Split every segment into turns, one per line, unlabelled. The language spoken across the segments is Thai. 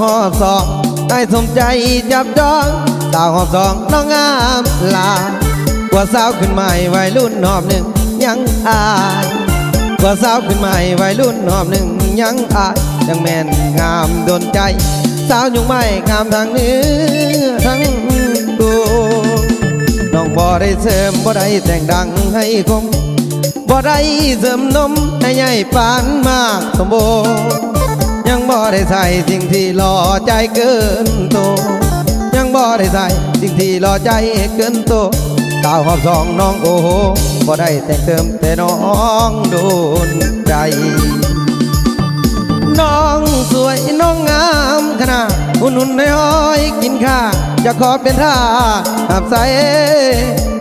หอบสองได้สมใจจับจองสาวหอบสองน้องงามลากว่าสาวขึ้นใหม่วัยรุ่นหอบหนึ่งยังอายกว่าสาวขึ้นใหม่วัยรุ่นหอบหนึ่งยังอายยังแม่นงามโดนใจสาวยุงไม่งามทางเนื้อทั้งตัวน้องบ่ได้เสริมบ่ได้แต่งดังให้คมบ่ได้เสริมนมให้ใหญ่ปานมากสมบูรณ์ยังบ่ได้ใส่สิ่งที่หล่อใจเกินโตยังบ่ได้ใส่สิ่งที่หล่อใจเกินโตสาวหอบสองน้องโอ้โหบ่ได้แต่งเติมแต่น้องโดนใจน้องสวยน้องงามขนาดหุ่นน้อยกินข้าจะขอเป็นท่าหับใส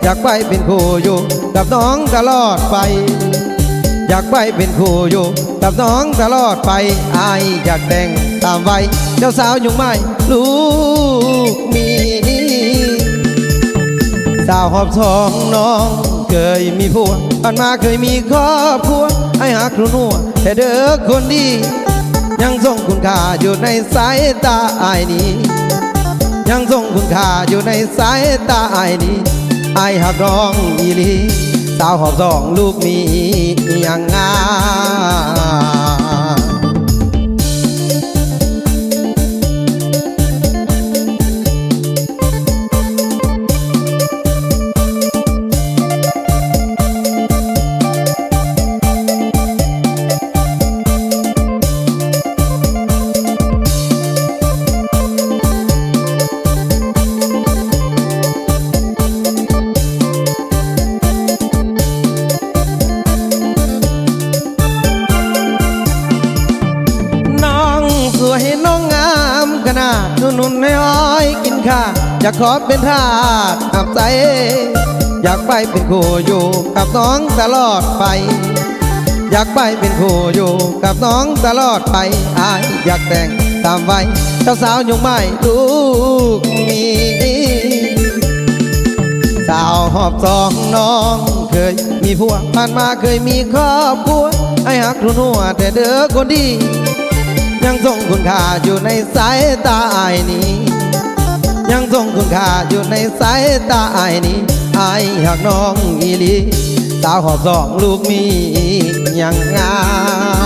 อยากไปเป็นคู่อยู่กับน้องตลอดไปอยากไปเป็นคู่อยู่กับน้องตลอดไปอายอยากแต่งตามไว้เจ้าสาวยุงไม่ลูกมีสาวหอบสองน้องเคยมีผัวผ่านมาเคยมีครอบครัวให้หักครูนัวแต่เด้อคนดียังทรงคุณค่าอยู่ในสายตาอายนี้ยังทรงคุณค่าอยู่ในสายตาอายนี้อายหักน้องอีลีสาวหอบสองลูกมียังงาน้องงามขนาดนุ่นน้อยกินข้าอยากขอเป็นทาสหับใจอยากไปเป็นคู่อยู่กับน้องตลอดไปอยากไปเป็นคู่อยู่กับน้องตลอดไปอายอยากแต่งตามไว้เจ้าสาวยุงไม่ลูกมีสาวหอบสองน้องเคยมีผัวผ่านมาเคยมีครอบครัวให้หักครูนัวแต่เด้อคนดียังทรงคุณค่าอยู่ในสายตาอายนี้ยังทรงคุณค่าอยู่ในสายตาอายนี้อายหักน้องอีลีสาวหอบสองลูกมียังงาม